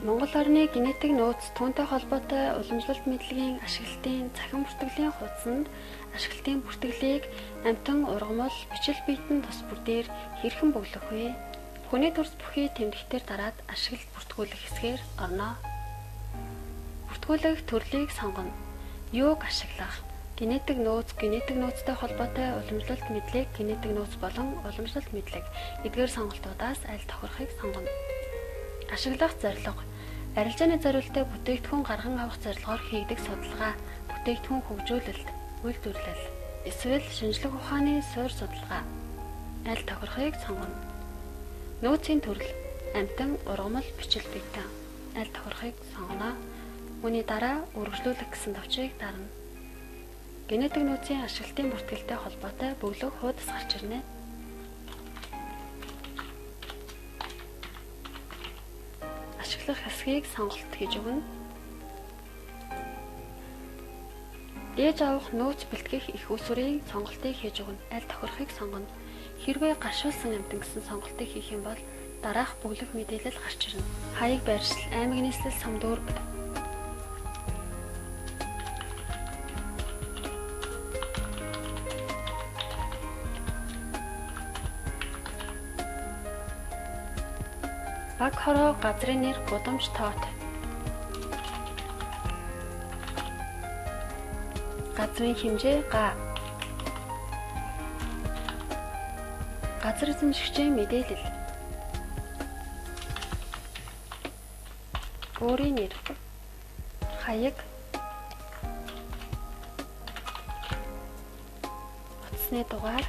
Монгол орны генетик нууц түүнтэй холбоотой уламжлалт мэдлэгийн ашиглалтын цахим бүртгэлийн хуудсанд ашиглалтын бүртгэлийг амтан ургамал бичил биетэн тус бүр дээр хэрхэн бөглөх вэ? Хүний төрс бүхий тэмдэгтээр дараад ашиглалт бүртгүүлэх хэсгээр орно. Бүртгүүлэх төрлийг сонгоно. Юуг ашиглах? Генетик нууцтай холбоотой уламжлалт мэдлэг, генетик нууц болон уламжлалт мэдлэг эдгээр сонголтуудаас аль тохирохыг сонгоно. Ашиглах зорилго. Арилжааны зорилттой бүтээгдэхүүн гарган авах зорилгоор хийгдэх судалгаа, бүтээгдэхүүн хөгжүүлэлт, үйлдвэрлэл, эсвэл шинжлэх ухааны суурь судалгаа. Аль тохирохыг сонгоно. Нөөцийн төрөл, амтан, ургамал, бичил биетэн. Аль тохирохыг сонгоно. Үүний дараа үргэлжлүүлэх гэсэн товчийг дарна. Генетик нөөцийн ашиглалтын бүртгэлтэй холбоотой бөглөх хуудас гарч ирнэ. Ашиглах хэсгийг сонголт хийж өгнө. Дээж авах нөөц бэлтгэх их усүрийн сонголтыг хийж өгнө. Аль тохирохыг сонгоно. Хэрвээ гаршуулсан амтан гэсэн сонголтыг хийх юм бол дараах бөглөх мэдээлэл гарч ирнэ. Хаяг байршил, аймаг нийслэл самдүүрэг, баг хороо, газрын нэр, гудамж тоот. Газрын хэмжээ га. Газар эзэмшигчийн мэдээлэл. Өөрийн нэр. Хаяг. Утасны дугаар.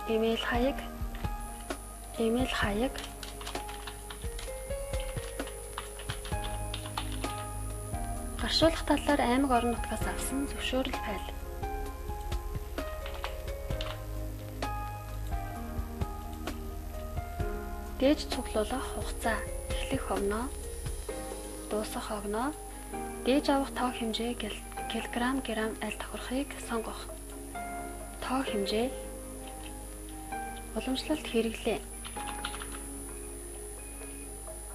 Имэйл хаяг. Гаршуулах талаар аймаг орон нутгаас авсан зөвшөөрөл файл. Дээж цуглуулах хугацаа, эхлэх огноо, дуусах огноо, дээж авах тоо хэмжээ килограмм, грамм аль тохирохыг сонгох. Тоо хэмжээ, уламжлалт хэрэглээ.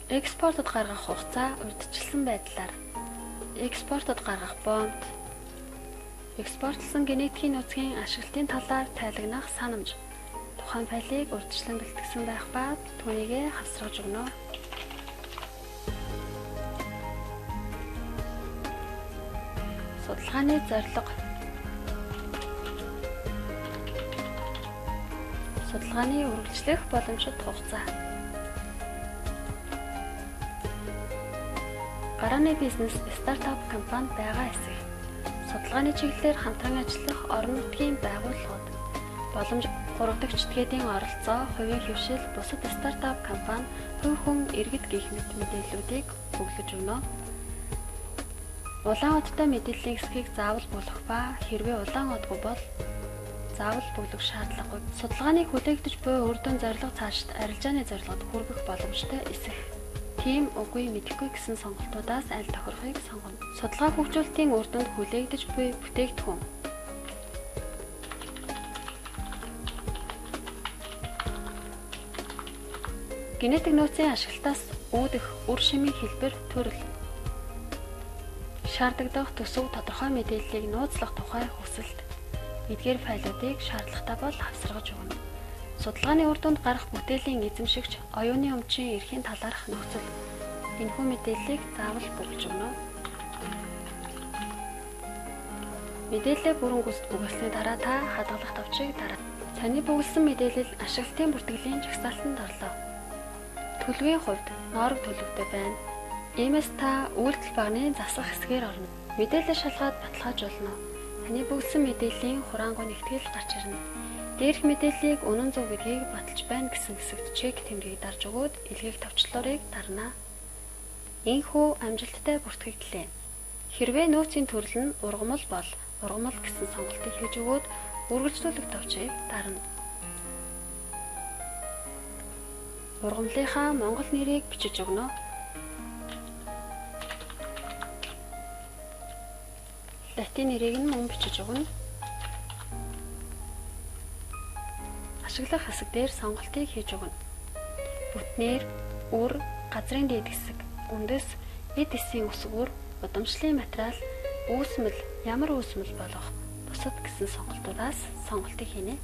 Экспортод гаргах хугацаа урьдчилсан байдлаар. Экспортод гаргах бомб. Экспортлсон генетикийн нөөцийн ашиглалтын талаар тайлагнах санамж. Тухайн файлыг урьдчилан бэлтгэсэн байх ба түүнийгээ хавсгаж өгнө. Судалгааны зорилго. Судалгааны үргэлжлэх боломжит хугацаа. Гарааны бизнес стартап компанид байгаа хэсэг. Судалгааны чиглэлээр хамтран ажиллах орон нутгийн байгууллагууд. Боломж 3 дахь чиглэлийн оролцоо, хувийн хөвшил, бусад стартап компани, хувь хүн иргэд гэх мэт мэдээллүүдийг бөглөж өгнө. Улаан одтой мэдээллийн хэсгийг заавал бөлгөх ба хэрвээ улаан одгүй бол заавал бөглөх шаардлагагүй. Судалгааны хүлээгдэж буй үр дүн зорилго цаашид арилжааны зорилгод хүргэх боломжтой эсэх. Тийм үгүй мэдэхгүй гэсэн сонголтуудаас аль тохирохыг сонгоно. Судалгаа хөгжүүлэлтийн үр дүнд хүлээгдэж буй бүтээгдэхүүн. Генетик нөөцийн ашиглалтаас үүдэх үр шимийн хэлбэр төрөл. Шаардагдах төсөв тодорхой мэдээллийг нууцлах тухай хүсэлт. Эдгээр файлуудыг шаардлагатай бол хавсгаж өгнө. Судалгааны үр дүнд гарах бүтээлийн эзэмшигч, оюуны өмчийн эрхийн талаарх нөхцөл. Энэхүү мэдээллийг заавал бөглөж өгнө. Мэдээлэл бүрэн гүйцэд бүгэлсний дараа та хадгалах товчийг дараа. Таны бүгэлсэн мэдээлэл ашиглалтын бүртгэлийн жагсаалтанд орлоо. Төлөвийн хувьд ноорог төлөвтэй байна. Иймээс та үйлдэл багны засах хэсгээр орно. Мэдээлэл шалгаад баталгаажуулна. Таны бүгэлсэн мэдээллийн хураангуй нэгтгэл гарч ирнэ. Дээрх мэдээллийг үнэн зөв гэдгийг баталж байна гэсэн хэсэгт чек тэмдгийг дарж өгөөд илгээх товчлуурыг дарна. Ийхүү амжилттай бүртгэгдлээ. Хэрвээ нөөцийн төрөл нь ургамал бол ургамал гэсэн сонголтыг хийж өгөөд үргэлжлүүлэх товчийг дарна. Ургамлынхаа монгол нэрийг бичиж өгнө. Латин нэрийг нь мөн бичиж өгнө. Ашиглах хэсэг дээр сонголтыг хийж өгнө. Бүтнээр, үр, газрын дээд хэсэг, үндэс, эд эсийн үсгүүр, удамшлын материал, үүсмэл, ямар үүсмэл болох бусад гэсэн сонголтуудаас сонголтыг хийнэ.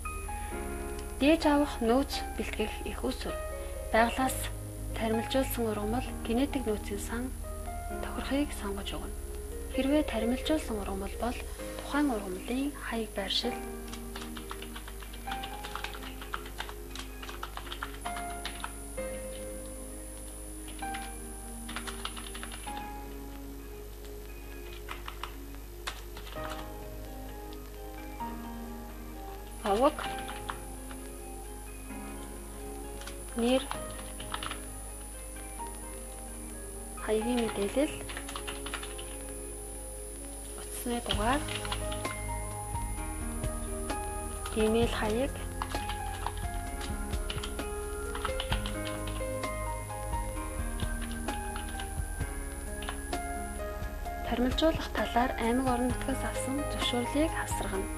Дээж авах нөөц бэлтгэх их усүр, байглаас таримлжуулсан ургамал генетик нөөцийн сан тохирохыг сонгож өгнө. Хэрвээ таримлжуулсан ургамал бол тухайн ургамлын хаяг байршил аваг нэр хаягийн мэдээлэл утасны дугаар имэйл хаяг таримлжуулах талаар аймаг орон нутгаас авсан зөвшөөрлийг хавсаргана.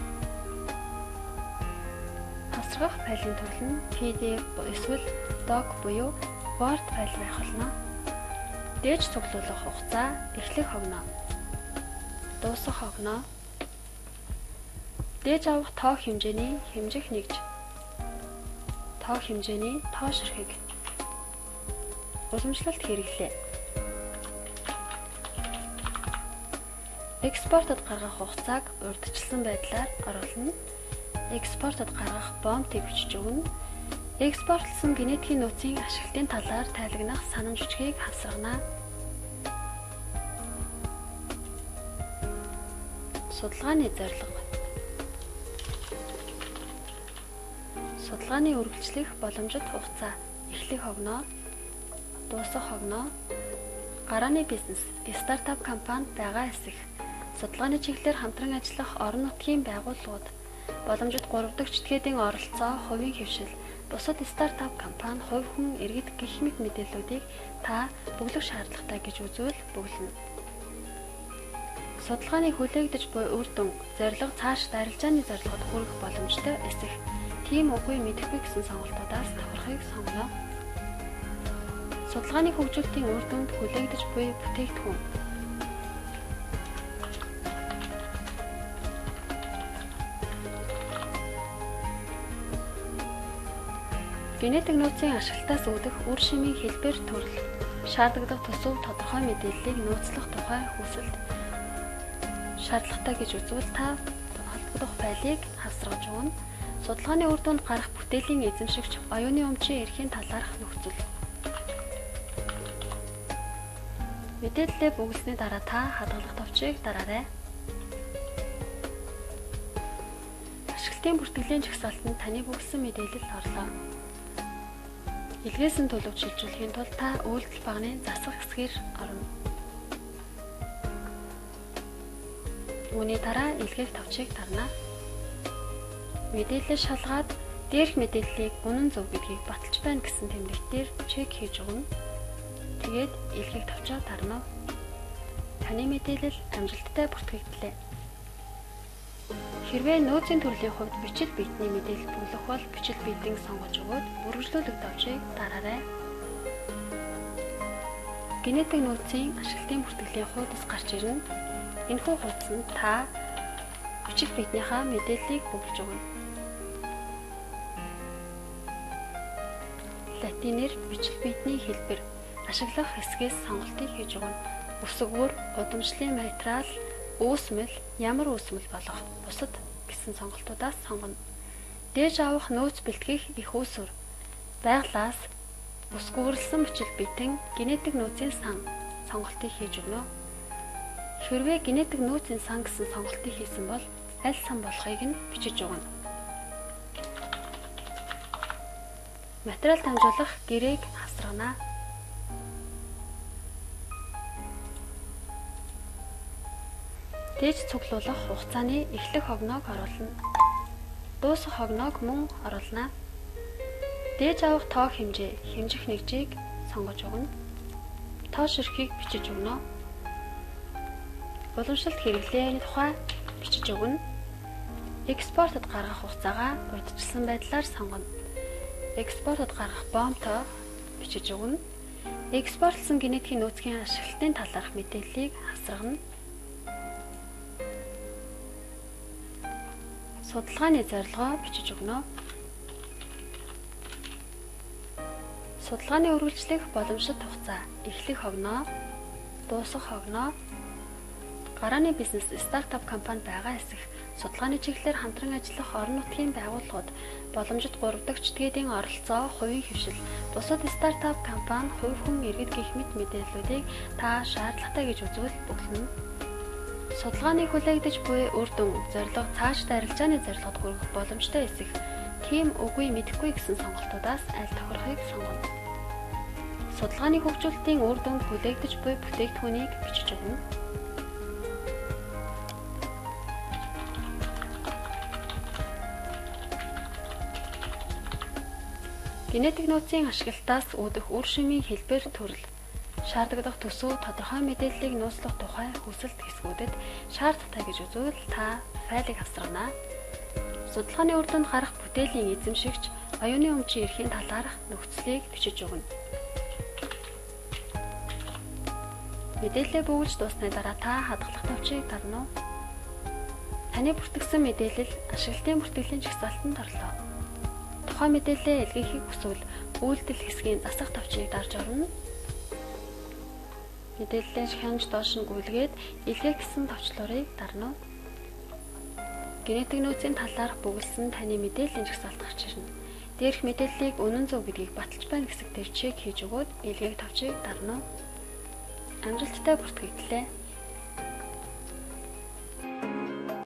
Хавсрах файлын төрөл нь PDF эсвэл doc буюу Word файл байх болно. Дээж цуглуулах хугацаа эхлэх хогноо. Дуусах хогноо. Дээж авах тоо хэмжээний хэмжих нэгж. Тоо хэмжээний тоо ширхэг. Уламжлалт хэрэглээ. Экспортод гаргах хугацааг урьдчилсан байдлаар оруулна. Экспортод гаргах бомтыг бичиж өгнө. Экспортлсон генетикийн нөөцийн ашиглалтын талаар тайлагнах санамж бичгийг хавсаргана. Судалгааны зорилго. Судалгааны үргэлжлэх боломжит хугацаа эхлэх хогноо, дуусах хогноо, гарааны бизнес, стартап компанид байгаа эсэх, судалгааны чиглэлээр хамтран ажиллах орон нутгийн байгууллагууд, боломжит 3 дахь чэтгээдийн оролцоо, хувийн хэвшил, бусад стартап компани, хувь хүн, иргэд гэх мэт мэдээллүүдийг та бүглэх шаардлагатай гэж үзвэл бүглэнэ. Судалгааны хүлээгдэж буй үр дүн, зорилго цааш арилжааны зорилгод хүрэх боломжтой эсэх, тийм үгүй мэдэхгүй гэсэн сонголтуудаас тохирохыг сонгоно. Судалгааны хөгжүүлэлтийн үр дүнд хүлээгдэж буй бүтээгдэхүүн. Генетик нөөцийн ашиглалтаас үүдэх үр шимийн хэлбэр төрөл, шаардлагатай төсөв тодорхой мэдээллийг нөөцлөх тухай хүсэлт шаардлагатай гэж үзвэл та холбогдох файлыг хавсаргаж өгнө. Судалгааны үр дүнд гарах бүтээлийн эзэмшигч оюуны өмчийн эрхийн талаарх нөхцөл. Мэдээлэлээ бүгэлсний дараа та хадгалах товчийг дараарай. Ашиглалтын бүртгэлийн жагсаалтанд таны бүгэлсэн мэдээлэл орлоо. Илгээсэн төлөвт шилжүүлэхийн тулд та үйлдэл багны засах хэсгээр орно. Үүний дараа илгээх товчийг дарна. Мэдээлэл шалгаад дээрх мэдээллийг үнэн зөв гэдгийг баталж байна гэсэн тэмдэгтээр чек хийж өгнө. Тэгээд илгээх товчоо дарна. Таны мэдээлэл амжилттай бүртгэгдлээ. Хэрвээ нөөцийн төрлийн хувьд бичил биетний мэдээлэл бүглэх бол бичил биетийг сонгож өгөөд үргэлжлүүлэх товчийг дараарай. Генетик нөөцийн ашиглалтын бүртгэлийн хуудас гарч ирнэ. Энэхүү хуудсанд та бичил биетнийхаа мэдээллийг бүглэж өгнө. Латинээр бичил биетний хэлбэр, ашиглах хэсгээс сонголтыг хийж өгнө. Үсгүүр, удамшлын материал, үүсмэл, ямар үүсмэл болох бусад гэсэн сонголтуудаас сонгоно. Дээж авах нөөц бэлтгэх их үүсвэр, байглаас үсгүүрлсэн бичил биетэн генетик нөөцийн сан сонголтыг хийж өгнө. Хэрвээ генетик нөөцийн сан гэсэн сонголтыг хийсэн бол аль сан болохыг нь бичиж өгнө. Материал дамжуулах гэрээг хасрагна. Дээж цуглуулах хугацааны эхлэх хогноог оруулна. Дуусах хогноог мөн оруулна. Дээж авах тоо хэмжээ, хэмжих нэгжийг сонгож өгнө. Тоо ширхгийг бичиж өгнө. Уламжлалт хэрэглээний тухай бичиж өгнө. Экспортод гаргах хугацаагаа урьдчилсан байдлаар сонгоно. Экспортод гаргах бомтоо бичиж өгнө. Экспортлсон генетикийн нөөцийн ашиглалтын талаарх мэдээллийг хасрагна. Судалгааны зорилгоо бичиж өгнө. Судалгааны үргэлжлэх боломжит хугацаа эхлэх хогноо, дуусах хогноо, гарааны бизнес стартап компани байгаа эсэх, судалгааны чиглэлээр хамтран ажиллах орон нутгийн байгууллагууд, боломжит 3 дахь чиглэлийн оролцоо, хувийн хөвшил, бусад стартап компани, хувь хүн иргэд гэх мэт мэдээллүүдийг та шаардлагатай гэж үзвэл бүглэнэ. Судалгааны хүлээгдэж буй үр дүн, зорилго цаашдаа арилжааны зорилгод хүрэх боломжтой эсэх, тийм үгүй мэдэхгүй гэсэн сонголтуудаас аль тохирохыг сонгоно. Судалгааны хөгжүүлэлтийн үр дүнд хүлээгдэж буй бүтээгдэхүүнийг бичиж өгнө. Генетик нөөцийн ашиглалтаас үүдэх үр шимийн хэлбэр төрөл, шаардлагадах төсөв, тодорхой мэдээллийг нууцлах тухай хүсэлт хэсгүүдэд шаардлагатай гэж үзвэл та файлыг хавсрагна. Судалгааны үр дүнд гарах бүтээлийн эзэмшигч оюуны өмчийн эрхийн талаарх нөхцөлийг бичиж өгнө. Мэдээлэл бөглөж дуусны дараа та хадгалах товчийг дарна уу? Таны бүртгэгдсэн мэдээлэл ашиглалтын бүртгэлийн жагсаалтанд орлоо. Тухайн мэдээлэлээ илгээхийг хүсвэл үйлдэл хэсгийн засах товчийг дарж орно. Мэдээллээ хянж доош нь гүйлгээд илгээх гэсэн товчлуурыг дарна уу? Генетик нөөцийн талаарх бүгэлсэн таны мэдээллийн жагсаалт гарч ирнэ. Дээрх мэдээллийг үнэн зөв гэдгийг баталж байна гэсэн дээр чек хийж өгөөд илгээх товчийг дарна уу? Амжилттай бүртгэгдлээ.